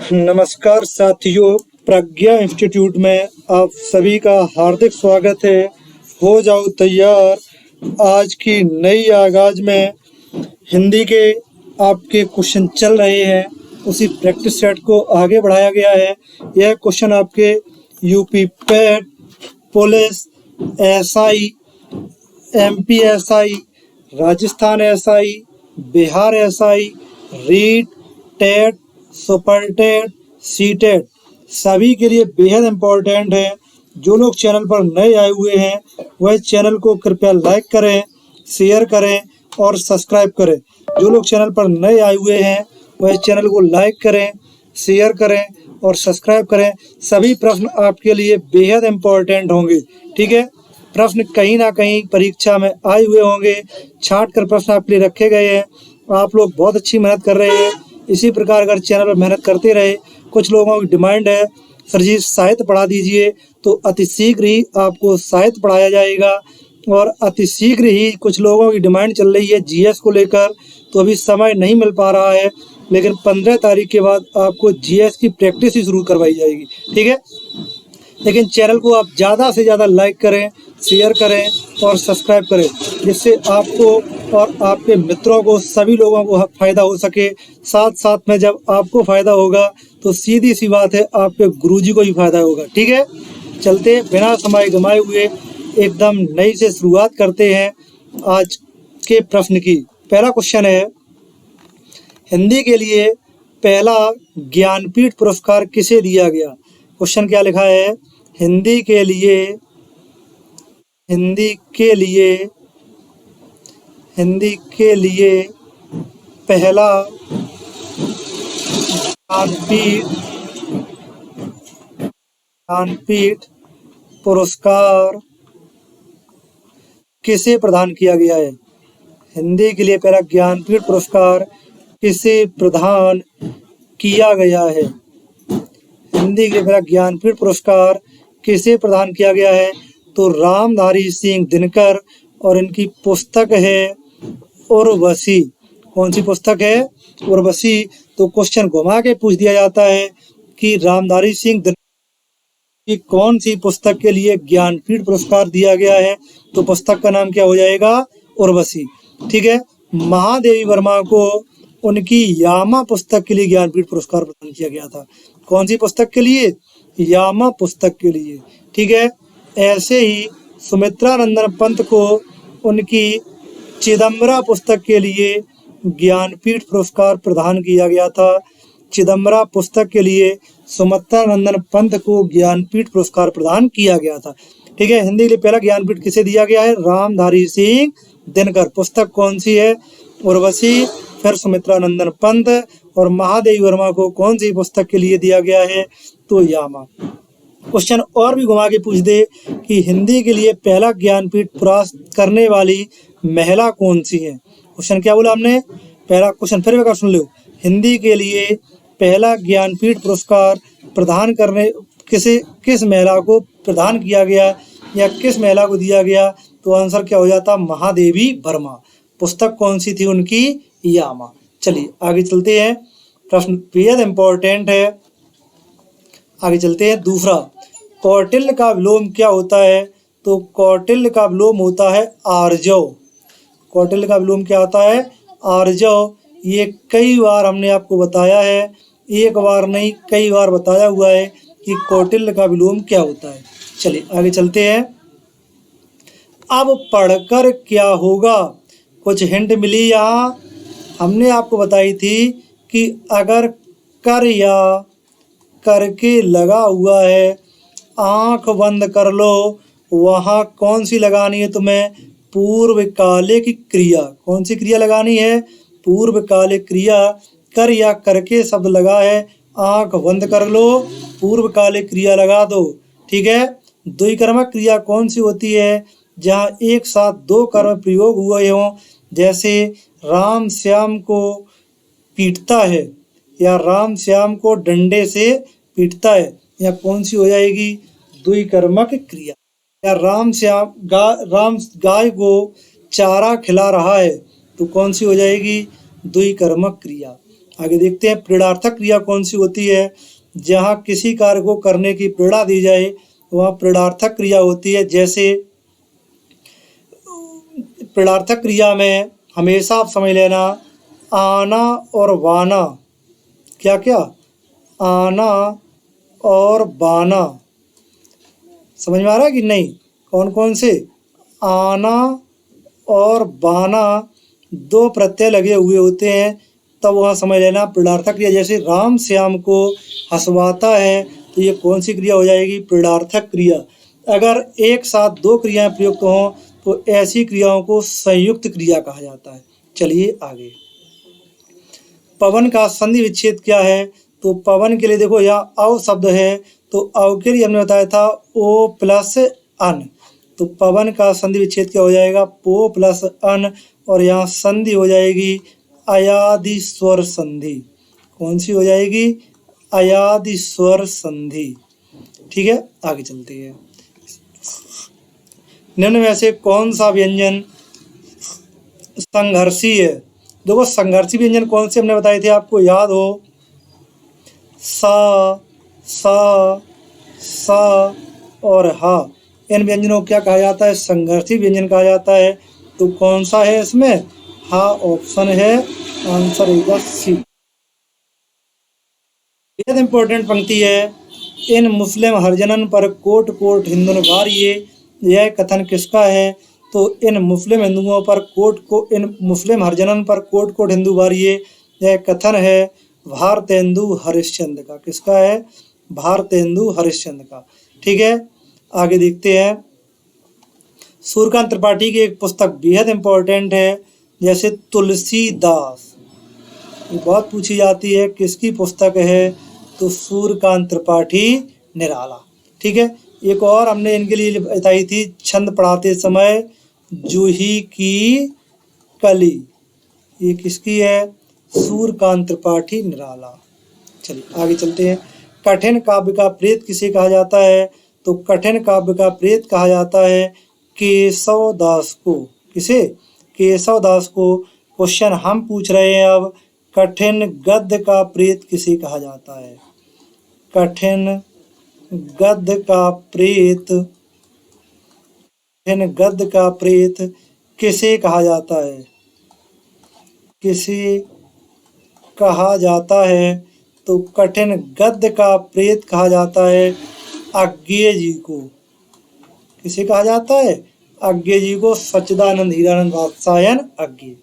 नमस्कार साथियों, प्रज्ञा इंस्टीट्यूट में आप सभी का हार्दिक स्वागत है। हो जाओ तैयार। आज की नई आगाज में हिंदी के आपके क्वेश्चन चल रहे हैं, उसी प्रैक्टिस सेट को आगे बढ़ाया गया है। यह क्वेश्चन आपके UP PET, police, SI, MP SI, Rajasthan SI, Bihar SI, REET, TET, super TET, C TET सभी के लिए बेहद इम्पोर्टेंट है। जो लोग चैनल पर नए आए हुए हैं वह चैनल को कृपया लाइक करें, शेयर करें और सब्सक्राइब करें। जो लोग चैनल पर नए आए हुए हैं वह चैनल को लाइक करें, शेयर करें और सब्सक्राइब करें। सभी प्रश्न आपके लिए बेहद इम्पोर्टेंट होंगे, ठीक है। प्रश्न कहीं ना कहीं परीक्षा में आए हुए होंगे, छांट कर प्रश्न आपके लिए रखे गए हैं। आप लोग बहुत अच्छी मेहनत कर रहे हैं। इसी प्रकार अगर चैनल पर मेहनत करते रहे। कुछ लोगों की डिमांड है सर जी साहित्य पढ़ा दीजिए, तो अति शीघ्र ही आपको साहित्य पढ़ाया जाएगा। और अति शीघ्र ही कुछ लोगों की डिमांड चल रही है जीएस को लेकर, तो अभी समय नहीं मिल पा रहा है, लेकिन 15 तारीख के बाद आपको जीएस की प्रैक्टिस ही शुरू करवाई जाएगी, ठीक है। लेकिन चैनल को आप ज़्यादा से ज़्यादा लाइक करें, शेयर करें और सब्सक्राइब करें, जिससे आपको और आपके मित्रों को, सभी लोगों को फ़ायदा हो सके। साथ साथ में जब आपको फ़ायदा होगा तो सीधी सी बात है आपके गुरुजी को भी फ़ायदा होगा, ठीक है। चलते बिना समय गंवाए हुए एकदम नई से शुरुआत करते हैं आज के प्रश्न की। पहला क्वेश्चन है, हिंदी के लिए पहला ज्ञानपीठ पुरस्कार किसे दिया गया। क्वेश्चन क्या लिखा है, हिंदी के लिए पहला ज्ञानपीठ पुरस्कार किसे प्रदान किया गया है। हिंदी के लिए पहला ज्ञानपीठ पुरस्कार किसे प्रदान किया गया है। हिंदी के लिए पहला ज्ञानपीठ पुरस्कार किसे प्रदान किया गया है, तो रामधारी सिंह दिनकर, और इनकी पुस्तक है उर्वशी। कौन सी पुस्तक है, उर्वशी। तो क्वेश्चन घुमा के पूछ दिया जाता है कि रामधारी सिंह दिनकर की कौन सी पुस्तक के लिए ज्ञानपीठ पुरस्कार दिया गया है, तो पुस्तक का नाम क्या हो जाएगा, उर्वशी, ठीक है। महादेवी वर्मा को उनकी यामा पुस्तक के लिए ज्ञानपीठ पुरस्कार प्रदान किया गया था। कौन सी पुस्तक के लिए, यामा पुस्तक के लिए, ठीक है। ऐसे ही सुमित्रा नंदन पंत को उनकी चिदम्बरा पुस्तक के लिए ज्ञानपीठ पुरस्कार प्रदान किया गया था। चिदम्बरा पुस्तक के लिए सुमित्रा नंदन पंत को ज्ञानपीठ पुरस्कार प्रदान किया गया था, ठीक है। हिंदी के लिए पहला ज्ञानपीठ किसे दिया गया है, रामधारी सिंह दिनकर। पुस्तक कौन सी है, उर्वशी। फिर सुमित्रा नंदन पंत, और महादेवी वर्मा को कौन सी पुस्तक के लिए दिया गया है, तो यामा। क्वेश्चन और भी घुमा के पूछ दे कि हिंदी के लिए पहला ज्ञानपीठ पुरस्कार करने वाली महिला कौन सी है। क्वेश्चन क्या बोला हमने, पहला क्वेश्चन फिर एक बार सुन लो। हिंदी के लिए पहला ज्ञानपीठ पुरस्कार प्रदान करने किस महिला को प्रदान किया गया या किस महिला को दिया गया, तो आंसर क्या हो जाता, महादेवी वर्मा। पुस्तक कौन सी थी उनकी, यामा। चलिए आगे चलते हैं, प्रश्न बेहद इंपॉर्टेंट है। आगे चलते हैं। दूसरा, कौटिल्य का विलोम क्या होता है, तो कौटिल्य का विलोम होता है आर्जव। कौटिल्य का विलोम क्या होता है, आर्जव। ये कई बार हमने आपको बताया है, एक बार नहीं कई बार बताया हुआ है कि कौटिल्य का विलोम क्या होता है। चलिए आगे चलते हैं। अब पढ़कर क्या होगा, कुछ हिंट मिली यहाँ। हमने आपको बताई थी कि अगर कर या करके लगा हुआ है, आंख बंद कर लो, वहाँ कौन सी लगानी है तुम्हें, पूर्वकालिक क्रिया। कौन सी क्रिया लगानी है, पूर्वकालिक क्रिया। कर या करके शब्द लगा है, आंख बंद कर लो, पूर्वकालिक क्रिया लगा दो, ठीक है। द्विकर्मक क्रिया कौन सी होती है, जहाँ एक साथ दो कर्म प्रयोग हुए हों, जैसे राम श्याम को पीटता है या राम श्याम को डंडे से पीटता है, या कौन सी हो जाएगी, द्विकर्मक क्रिया। या राम गाय को चारा खिला रहा है, तो कौन सी हो जाएगी, द्विकर्मक क्रिया। आगे देखते हैं प्रेरणार्थक क्रिया कौन सी होती है। जहाँ किसी कार्य को करने की प्रेरणा दी जाए वह प्रेरणार्थक क्रिया होती है। जैसे प्रेरणार्थक क्रिया में हमेशा आप समझ लेना आना और वाना, क्या क्या, आना और बाना, समझ में आ रहा है कि नहीं, कौन कौन से, आना और बाना दो प्रत्यय लगे हुए होते हैं, तब वहाँ समझ लेना प्रेरणार्थक क्रिया। जैसे राम श्याम को हंसवाता है तो ये कौन सी क्रिया हो जाएगी, प्रेरणार्थक क्रिया। अगर एक साथ दो क्रियाएं प्रयुक्त हों तो ऐसी क्रियाओं को संयुक्त क्रिया कहा जाता है। चलिए आगे, पवन का संधि विच्छेद क्या है। तो पवन के लिए देखो यहाँ अव शब्द है, तो अव के लिए हमने बताया था ओ प्लस अन, तो पवन का संधि विच्छेद क्या हो जाएगा, पो प्लस अन, और यहाँ संधि हो जाएगी अयादि स्वर संधि। कौन सी हो जाएगी, अयादि स्वर संधि। ठीक है, आगे चलते हैं। निम्न में से कौन सा व्यंजन संघर्षी है। देखो संघर्षी व्यंजन कौन से हमने बताए थे, आपको याद हो, सा, सा, सा और हा, इन व्यंजनों को क्या कहा जाता है, संघर्षी व्यंजन कहा जाता है। तो कौन सा है इसमें, हा ऑप्शन है, आंसर होगा सी। बेहद इंपॉर्टेंट पंक्ति है, इन मुस्लिम हरिजनन पर कोट कोट हिंदुन वारिये, यह कथन किसका है। तो इन मुस्लिम हिंदुओं पर इन मुस्लिम हरिजनन पर कोट कोट हिंदू वारिये, यह कथन है भारतेंदु हरिश्चंद्र का। किसका है, भारतेंदु हरिश्चंद्र का। ठीक है, आगे देखते हैं। सूर्यकांत त्रिपाठी की एक पुस्तक बेहद इंपॉर्टेंट है, जैसे तुलसीदास, ये बहुत पूछी जाती है, किसकी पुस्तक है, तो सूर्यकांत त्रिपाठी निराला। ठीक है, एक और हमने इनके लिए बताई थी छंद पढ़ाते समय, जूही की कली, ये किसकी है, सूर्यकांत त्रिपाठी निराला। चलिए आगे चलते हैं। कठिन काव्य का प्रेत किसे कहा जाता है। तो कठिन काव्य का प्रेत कहा जाता है केशव दास को। किसे, केशव दास को। क्वेश्चन हम पूछ रहे हैं अब, कठिन गद्य का प्रेत किसे कहा जाता है। कठिन गद्य का प्रेत, कठिन गद्य का प्रेत किसे कहा जाता है, किसे कहा जाता है। तो कठिन गद्य का प्रेत कहा जाता है अज्ञेय जी को। किसे कहा जाता है, अज्ञेय जी को, सच्चिदानंद हीरानंद वात्सायन अज्ञेय।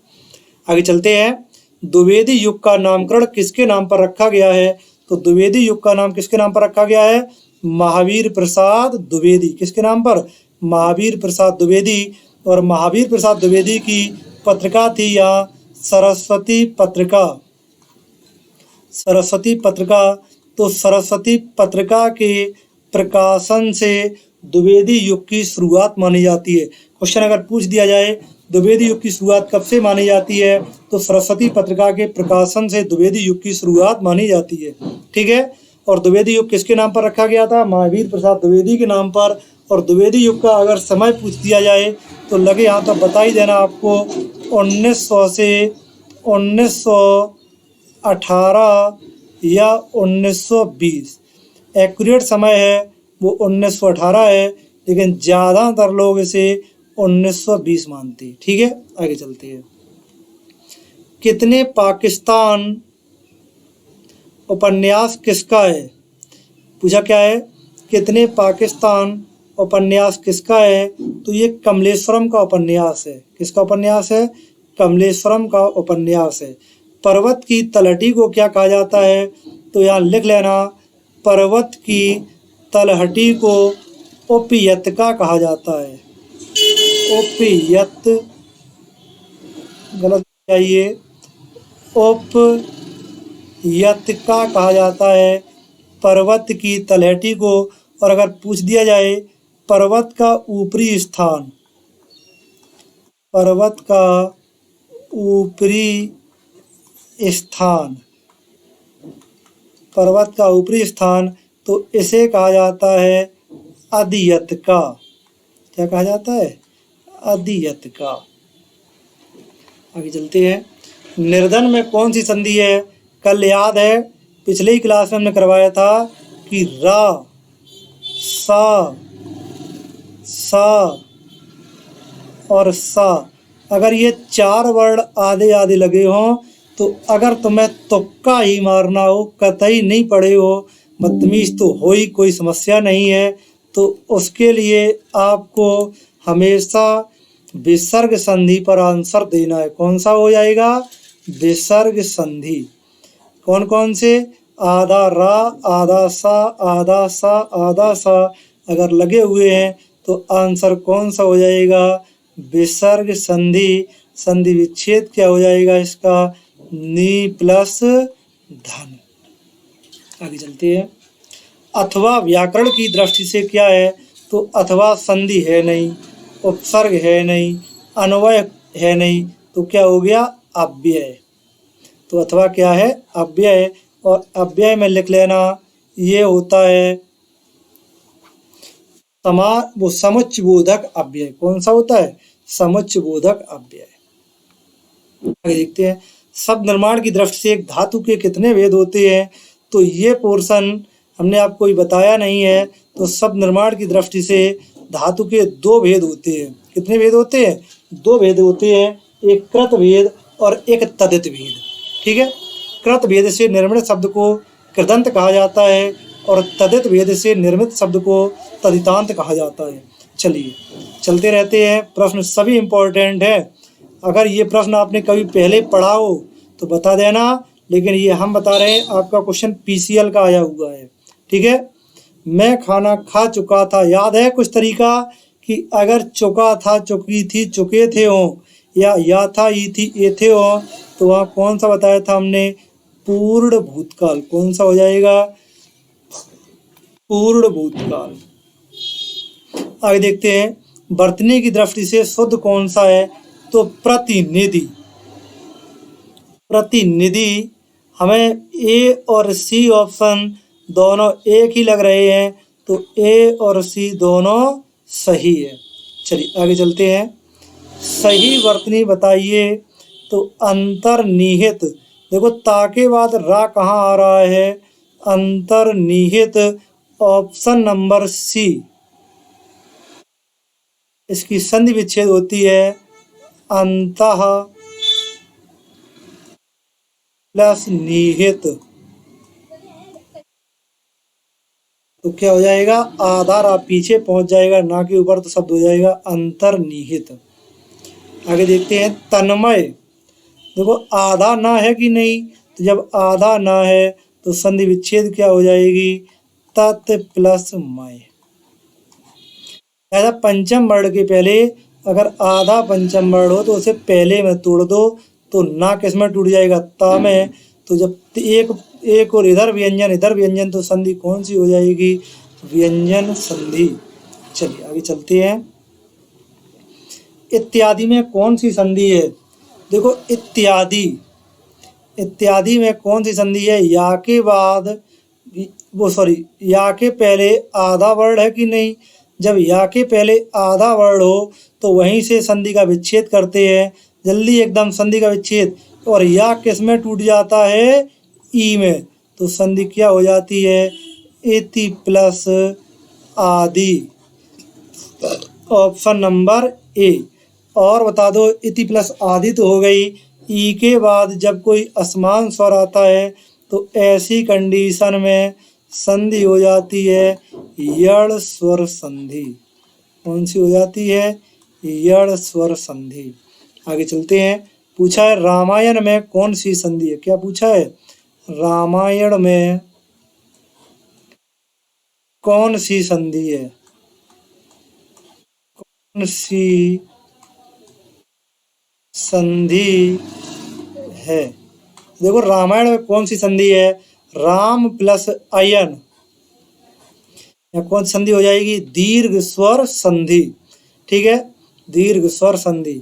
आगे चलते हैं। द्विवेदी युग का नामकरण किसके नाम पर रखा गया है। तो द्विवेदी युग का नाम किसके नाम पर रखा गया है, महावीर प्रसाद द्विवेदी। किसके नाम पर, महावीर प्रसाद द्विवेदी। और महावीर प्रसाद द्विवेदी की पत्रिका थी यहाँ सरस्वती पत्रिका, सरस्वती पत्रिका। तो सरस्वती पत्रिका के प्रकाशन से द्विवेदी युग की शुरुआत मानी जाती है। क्वेश्चन अगर पूछ दिया जाए द्विवेदी युग की शुरुआत कब से मानी जाती है, तो सरस्वती पत्रिका के प्रकाशन से द्विवेदी युग की शुरुआत मानी जाती है। ठीक है, और द्विवेदी युग किसके नाम पर रखा गया था, महावीर प्रसाद द्विवेदी के नाम पर। और द्विवेदी युग का अगर समय पूछ दिया जाए तो लगे यहाँ तो बता ही देना आपको, 1900 से 1918 या 1920। एक्यूरेट समय है वो 1918 है, लेकिन ज़्यादातर लोग इसे 1920 मानते हैं। ठीक है, आगे चलते हैं। कितने पाकिस्तान उपन्यास किसका है, पूछा क्या है, कितने पाकिस्तान उपन्यास किसका है। तो ये कमलेश्वरम का उपन्यास है। किसका उपन्यास है, कमलेश्वरम का उपन्यास है। पर्वत की तलहटी को क्या कहा जाता है। तो यहाँ लिख लेना, पर्वत की तलहटी को उपयतका कहा जाता है। उपयत गलत चाहिए, उपयतका कहा जाता है पर्वत की तलहटी को। और अगर पूछ दिया जाए पर्वत का ऊपरी स्थान, पर्वत का ऊपरी स्थान, पर्वत का ऊपरी स्थान, तो इसे कहा जाता है अदियतका। क्या कहा जाता है, अदियतका। आगे चलते हैं। निर्धन में कौन सी संधि है, कल याद है पिछले ही क्लास में हमने करवाया था कि रा, सा, सा और सा, अगर ये 4 वर्ण आधे आधे लगे हों तो अगर तुम्हें तुक्का ही मारना हो, कतई नहीं पढ़े हो, बदतमीज तो हो ही, कोई समस्या नहीं है, तो उसके लिए आपको हमेशा विसर्ग संधि पर आंसर देना है। कौन सा हो जाएगा? विसर्ग संधि। कौन कौन से? आधा रा, आधा सा, आधा सा, आधा सा अगर लगे हुए हैं तो आंसर कौन सा हो जाएगा? विसर्ग संधि। संधि विच्छेद क्या हो जाएगा इसका? नी प्लस धन। आगे चलते हैं। अथवा व्याकरण की दृष्टि से क्या है? तो अथवा संधि है नहीं, उपसर्ग है नहीं, अन्वय है नहीं, तो क्या हो गया? अव्यय। तो अथवा क्या है? अव्यय। और अव्यय में लिख लेना ये होता है समुच्चयबोधक अव्यय। कौन सा होता है? समुच्चयबोधक अव्यय। आगे देखते हैं। शब्द निर्माण की दृष्टि से एक धातु के कितने भेद होते हैं? तो ये पोर्शन हमने आपको ही बताया नहीं है। तो शब्द निर्माण की दृष्टि से धातु के 2 भेद होते हैं। कितने भेद होते हैं? 2 भेद होते हैं, एक कृत भेद और एक तदित भेद। ठीक है, कृत भेद से निर्मित शब्द को कृदंत कहा जाता है और तदित भेद से निर्मित शब्द को तदितांत कहा जाता है। चलिए चलते रहते हैं। प्रश्न सभी इंपॉर्टेंट है। अगर ये प्रश्न आपने कभी पहले पढ़ा हो तो बता देना, लेकिन ये हम बता रहे हैं, आपका क्वेश्चन पीसीएल का आया हुआ है। ठीक है, मैं खाना खा चुका था। याद है कुछ तरीका कि अगर चुका था, चुकी थी, चुके थे हो, या था, ई थी, ये थे हो, तो वहाँ कौन सा बताया था हमने? पूर्ण भूतकाल। कौन सा हो जाएगा? पूर्ण भूतकाल। आगे देखते हैं। वर्तनी की दृष्टि से शुद्ध कौन सा है? तो प्रतिनिधि। प्रतिनिधि। हमें ए और सी ऑप्शन दोनों एक ही लग रहे हैं, तो ए और सी दोनों सही है। चलिए आगे चलते हैं। सही वर्तनी बताइए। तो अंतर्निहित। देखो ता के बाद रा कहाँ आ रहा है? अंतर्निहित, ऑप्शन नंबर सी। इसकी संधि विच्छेद होती है अंतः प्लस निहित। तो क्या हो जाएगा? आधार आप पीछे पहुंच जाएगा, ना के ऊपर, तो शब्द हो जाएगा अंतर्निहित। आगे देखते हैं। तन्मय। देखो आधा ना है कि नहीं? तो जब आधा ना है तो संधि विच्छेद क्या हो जाएगी? तत् प्लस मय। ऐसा पंचम वर्ण के पहले अगर आधा पंचम वर्ण हो तो उसे पहले में तोड़ दो, तो ना किस में टूट जाएगा? ता में। तो जब एक और इधर व्यंजन, तो संधि कौन सी हो जाएगी? व्यंजन संधि। चलिए आगे चलते हैं। इत्यादि में कौन सी संधि है? देखो इत्यादि में कौन सी संधि है? या के बाद या के पहले आधा वर्ण है कि नहीं? जब या के पहले आधा वर्ण हो तो वहीं से संधि का विच्छेद करते हैं, जल्दी एकदम संधि का विच्छेद। और या किस में टूट जाता है? ई में। तो संधि क्या हो जाती है? इति प्लस आदि, ऑप्शन नंबर ए। और बता दो, इति प्लस आदि तो हो गई। ई के बाद जब कोई असमान स्वर आता है तो ऐसी कंडीशन में संधि हो जाती है यड़ स्वर संधि। कौन सी हो जाती है? यड़ स्वर संधि। आगे चलते हैं। पूछा है रामायण में कौन सी संधि है? क्या पूछा है? रामायण में कौन सी संधि है? कौन सी संधि है? देखो रामायण में कौन सी संधि है? राम प्लस अयन, या कौन संधि हो जाएगी? दीर्घ स्वर संधि। ठीक है, दीर्घ स्वर संधि।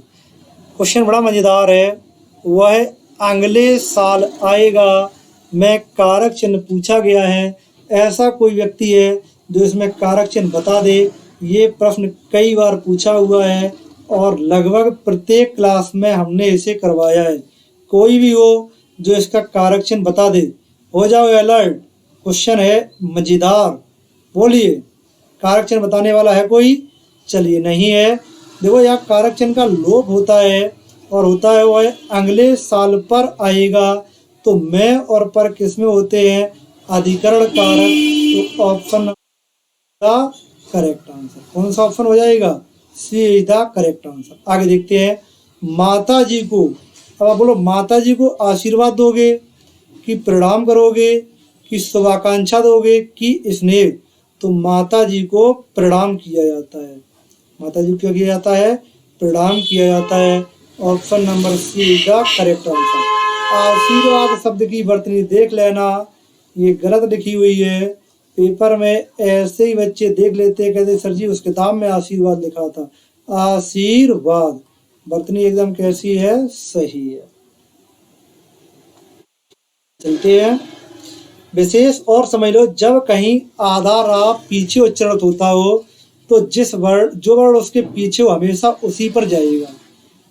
क्वेश्चन बड़ा मजेदार है। वह अगले साल आएगा में कारक चिन्ह पूछा गया है। ऐसा कोई व्यक्ति है जो इसमें कारक चिन्ह बता दे। ये प्रश्न कई बार पूछा हुआ है और लगभग प्रत्येक क्लास में हमने इसे करवाया है। कोई भी हो, जो इसका कारक चिन्ह बता दे। हो जाओ अलर्ट। क्वेश्चन है मजेदार। बोलिए, कारक चिन्ह बताने वाला है कोई? चलिए, नहीं है। देखो, यहाँ कारक चिन्ह का लोप होता है और होता है वो है अगले साल पर आएगा। तो मैं और पर किसमें होते हैं? अधिकरण कारक। तो ऑप्शन का करेक्ट आंसर कौन सा ऑप्शन हो जाएगा? सी इज द करेक्ट आंसर। आगे देखते हैं। माता जी को, अब आप बोलो, माता जी को आशीर्वाद दोगे कि प्रणाम करोगे कि शुभाकांक्षा दोगे कि स्नेह? तो माता जी को प्रणाम किया जाता है। माता जी को क्या किया जाता है? प्रणाम किया जाता है। Option number C is the correct answer. आशीर्वाद शब्द की वर्तनी देख लेना, ये गलत लिखी हुई है। पेपर में ऐसे ही बच्चे देख लेते हैं, कहते सर जी उस किताब में आशीर्वाद लिखा था। आशीर्वाद वर्तनी एकदम कैसी है? सही है। चलते हैं। विशेष और समझ लो, जब कहीं आधा रा पीछे उच्चारित होता हो तो जो वर्ण उसके पीछे हो हमेशा उसी पर जाएगा।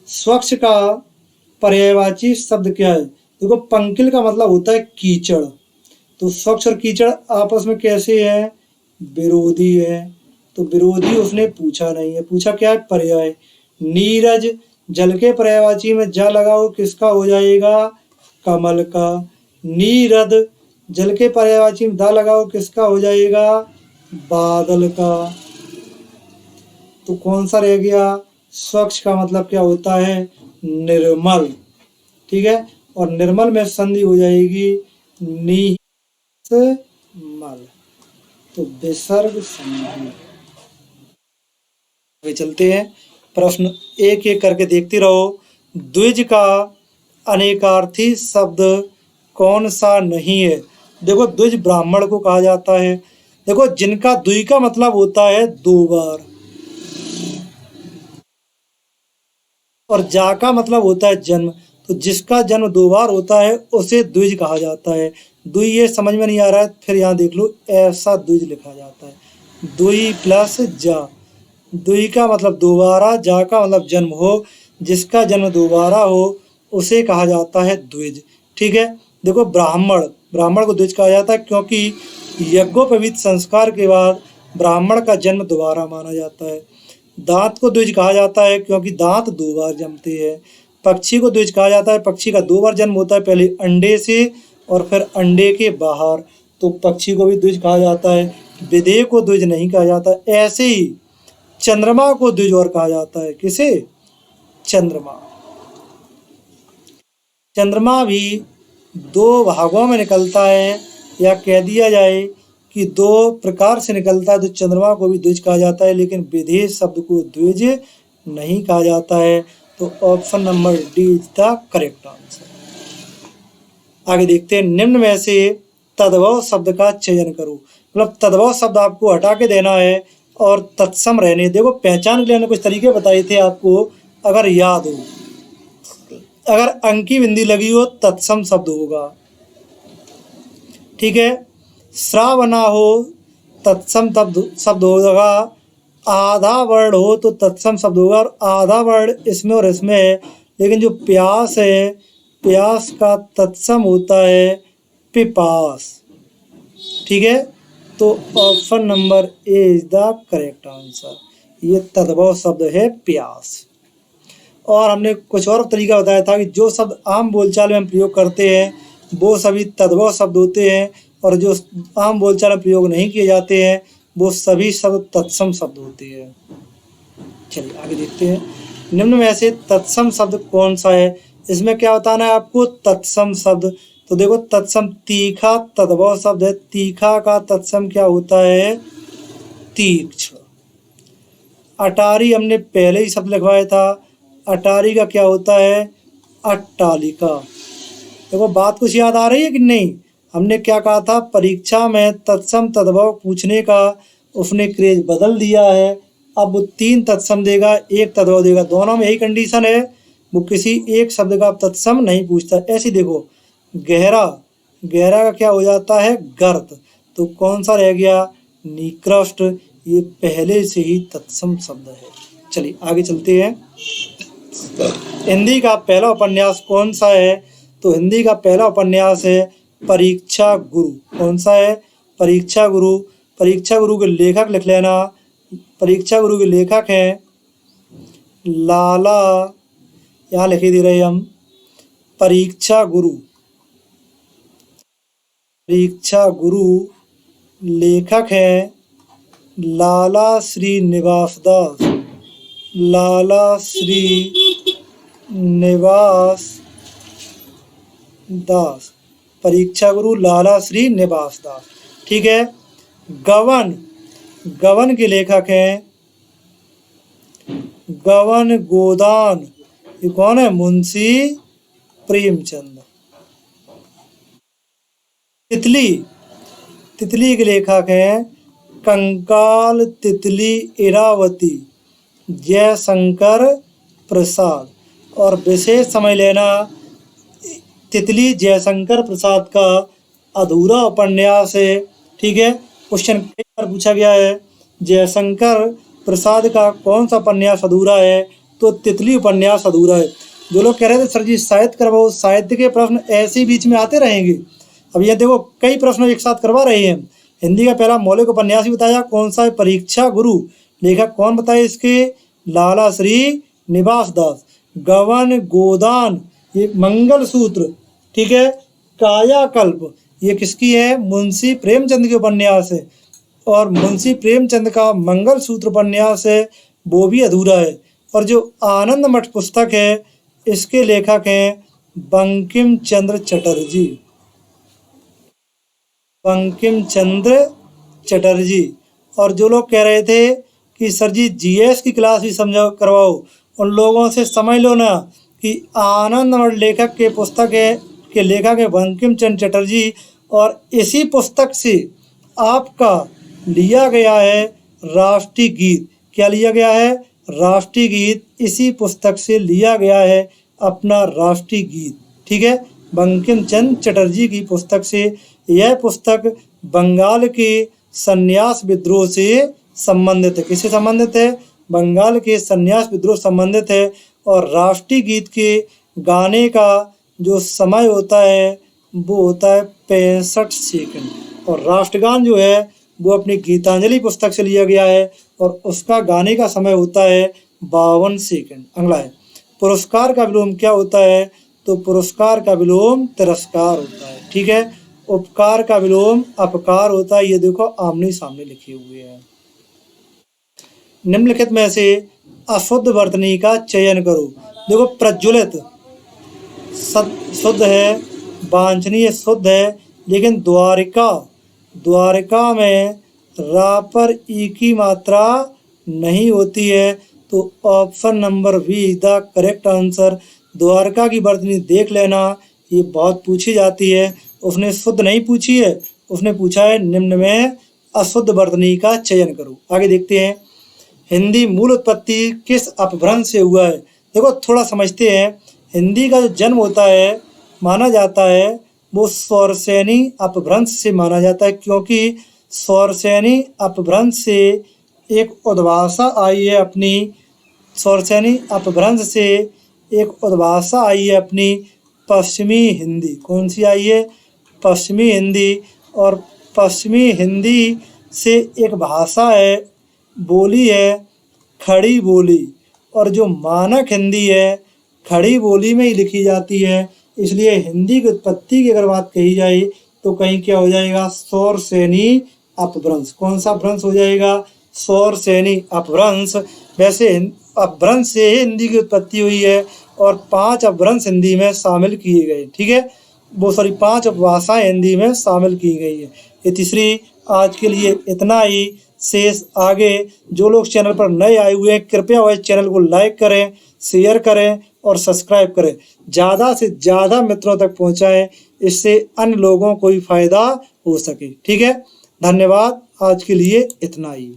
स्वच्छ का पर्यायवाची शब्द क्या है? देखो, पंकिल का मतलब होता है कीचड़। तो स्वच्छ और कीचड़ आपस में कैसे हैं? विरोधी है। तो विरोधी उसने पूछा नहीं है। पूछा क्या है? पर्याय। नीरज, जल के पर्यायवाची में जा लगाओ, किसका हो जाएगा? कमल का। नीरद, जल के पर्यायवाची में दा लगाओ, किसका हो जाएगा? बादल का। तो कौन सा रह गया? स्वच्छ का मतलब क्या होता है? निर्मल। ठीक है, और निर्मल में संधि हो जाएगी निमल। तो विसर्ग संधि। आगे चलते हैं। प्रश्न एक एक करके देखते रहो। द्विज का अनेकार्थी शब्द कौन सा नहीं है? देखो, द्विज ब्राह्मण को कहा जाता है। देखो, जिनका द्वि का मतलब होता है दो बार, और जा का मतलब होता है जन्म। तो जिसका जन्म दो बार होता है उसे द्विज कहा जाता है। द्वि ये समझ में नहीं आ रहा है, फिर यहाँ देख लो, ऐसा द्विज लिखा जाता है। द्वि प्लस जा। द्वि का मतलब दोबारा, जा का मतलब जन्म हो। जिसका जन्म दोबारा हो उसे कहा जाता है द्विज। ठीक है। देखो, ब्राह्मण को द्विज कहा जाता है क्योंकि यज्ञोपवीत संस्कार के बाद ब्राह्मण का जन्म दोबारा माना जाता है। दांत को द्विज कहा जाता है क्योंकि दांत दो बार जमते हैं। पक्षी को द्विज कहा जाता है, पक्षी का दो बार जन्म होता है, पहले अंडे से और फिर अंडे के बाहर। तो पक्षी को भी द्विज कहा जाता है। विदेह को द्विज नहीं कहा जाता। ऐसे ही चंद्रमा को द्विज और कहा जाता है। किसे? चंद्रमा। चंद्रमा भी दो भागों में निकलता है, या कह दिया जाए कि दो प्रकार से निकलता है। तो चंद्रमा को भी द्विज कहा जाता है, लेकिन विदेह शब्द को द्विज नहीं कहा जाता है। तो option number D is the correct answer. आगे देखते हैं। निम्न में से तद्भव शब्द का चयन करो। मतलब तद्भव शब्द आपको हटा के देना है और तत्सम रहने। देखो, पहचान के लिए कुछ तरीके बताए थे आपको, अगर याद हो। अगर अंक की बिंदी लगी हो तत्सम शब्द होगा। ठीक है। श्रावना हो तत्सम शब्द होगा। आधा वर्ण हो तो तत्सम शब्द होगा, और आधा वर्ण इसमें और इसमें है। लेकिन जो प्यास है, प्यास का तत्सम होता है पिपास। ठीक है। तो option number A is the correct answer. ये तद्भव शब्द है प्यास। और हमने कुछ और तरीका बताया था कि जो शब्द आम बोलचाल में हम प्रयोग करते हैं वो सभी तद्भव शब्द होते हैं, और जो आम बोलचाल में प्रयोग नहीं किए जाते हैं वो सभी शब्द तत्सम शब्द होते हैं। चलिए आगे देखते हैं। निम्न में से तत्सम शब्द कौन सा है? इसमें क्या बताना है आपको? तत्सम शब्द। तो देखो, तत्सम तीखा तद्भव शब्द है। तीखा का तत्सम क्या होता है? तीक्ष्ण। अटारी हमने पहले ही शब्द लिखवाया था। अटारी का क्या होता है? अट्टालिका। देखो, बात कुछ याद आ रही है कि नहीं? हमने क्या कहा था? परीक्षा में तत्सम तद्भव पूछने का उसने क्रेज बदल दिया है। अब वो 3 तत्सम देगा, 1 तद्भव देगा। दोनों में यही कंडीशन है, वो किसी एक शब्द का तत्सम नहीं पूछता। ऐसे देखो, गहरा, गहरा का क्या हो जाता है? गर्त। तो कौन सा रह गया? निकृष्ट। ये पहले से ही तत्सम शब्द है। चलिए आगे चलते हैं। हिंदी का पहला उपन्यास कौन सा है? तो हिंदी का पहला उपन्यास है परीक्षा गुरु। कौन सा है? परीक्षा गुरु। परीक्षा गुरु के लेखक लिख लेना। परीक्षा गुरु के लेखक हैं लाला, यहाँ लिखे दे रहे हम परीक्षा गुरु। परीक्षा गुरु लेखक हैं लाला श्रीनिवास दास। लाला श्रीनिवास दास। परीक्षा गुरु लाला श्रीनिवास दास। ठीक है। गवन, गवन के लेखक हैं गवन गोदान। ये कौन है? मुंशी प्रेमचंद। तितली, तितली के लेखक हैं कंकाल तितली इरावती जयशंकर प्रसाद। और विशेष समझ लेना, तितली जयशंकर प्रसाद का अधूरा उपन्यास है। ठीक है। क्वेश्चन कई बार पूछा गया है जयशंकर प्रसाद का कौन सा उपन्यास अधूरा है? तो तितली उपन्यास अधूरा है। जो लोग कह रहे थे सर जी साहित्य करवाओ, साहित्य के प्रश्न ऐसे ही बीच में आते रहेंगे। अब ये देखो कई प्रश्न एक साथ करवा रहे हैं। हिंदी का पहला मौलिक उपन्यास ही बताया, कौन सा है? परीक्षा गुरु। लेखक कौन बताए इसके? लाला श्रीनिवास दास। गवन गोदान, ये मंगलसूत्र। ठीक है। कायाकल्प, ये किसकी है? मुंशी प्रेमचंद के उपन्यास है। और मुंशी प्रेमचंद का मंगलसूत्र उपन्यास है, वो भी अधूरा है। और जो आनंद मठ पुस्तक है, इसके लेखक हैं बंकिम चंद्र चटर्जी। बंकिम चंद्र चटर्जी। और जो लोग कह रहे थे कि सर जी जीएस की क्लास भी समझाओ करवाओ, उन लोगों से समझ लो ना कि आनंद मठ लेखक के पुस्तक है के लेखक है बंकिम चंद्र चटर्जी। और इसी पुस्तक से आपका लिया गया है राष्ट्रीय गीत। क्या लिया गया है? राष्ट्रीय गीत। इसी पुस्तक से लिया गया है अपना राष्ट्रीय गीत। ठीक है। बंकिम चंद्र चटर्जी की पुस्तक से। यह पुस्तक बंगाल के सन्यास विद्रोह से संबंधित है। किससे संबंधित है? बंगाल के सन्यास विद्रोह संबंधित है। और राष्ट्रीय गीत के गाने का जो समय होता है वो होता है 65 सेकंड। और राष्ट्रगान जो है वो अपनी गीतांजलि पुस्तक से लिया गया है और उसका गाने का समय होता है 52 सेकंड। अगला है पुरस्कार का विलोम क्या होता है? तो पुरस्कार का विलोम तिरस्कार होता है। ठीक है। उपकार का विलोम अपकार होता है। ये देखो आमने सामने लिखे हुए हैं। निम्नलिखित में से अशुद्ध वर्तनी का चयन करो। देखो प्रज्वलित शुद्ध है, वांछनीय शुद्ध है, लेकिन द्वारिका, द्वारिका में रा पर ई की मात्रा नहीं होती है। तो option number be the correct answer. Dwarka की वर्तनी देख लेना, ये बहुत पूछी जाती है। उसने शुद्ध नहीं पूछी है, उसने पूछा है निम्न में अशुद्ध वर्तनी का चयन करो। आगे देखते हैं हिंदी मूल उत्पत्ति किस अपभ्रंश से हुआ है। देखो थोड़ा समझते हैं। हिंदी का जो जन्म होता है माना जाता है वो सौरसेनी अपभ्रंश से माना जाता है, क्योंकि सौरसेनी अपभ्रंश से एक उद्भाषा आई है अपनी। सौरसेनी अपभ्रंश से एक उद्भाषा आई है अपनी पश्चिमी हिंदी। कौन सी आई है? पश्चिमी हिंदी। और पश्चिमी हिंदी से एक भाषा है, बोली है खड़ी बोली। और जो मानक हिंदी है खड़ी बोली में ही लिखी जाती है। इसलिए हिंदी की उत्पत्ति की अगर बात कही जाए तो कहीं क्या हो जाएगा? सौरसेनी अपभ्रंश। कौन सा अपभ्रंश हो जाएगा? सौरसेनी अपभ्रंश। वैसे अपभ्रंश से ही हिंदी की उत्पत्ति हुई है और 5 अपभ्रंश हिंदी में शामिल किए गए। ठीक है। वो 5 उपभाषाएं हिंदी में शामिल की गई है। ये तीसरी। आज के लिए इतना ही। शेष आगे जो लोग चैनल पर नए आए हुए हैं कृपया वह चैनल को लाइक करें, शेयर करें और सब्सक्राइब करें। ज़्यादा से ज़्यादा मित्रों तक पहुंचाएं, इससे अन्य लोगों को भी फायदा हो सके। ठीक है। धन्यवाद। आज के लिए इतना ही।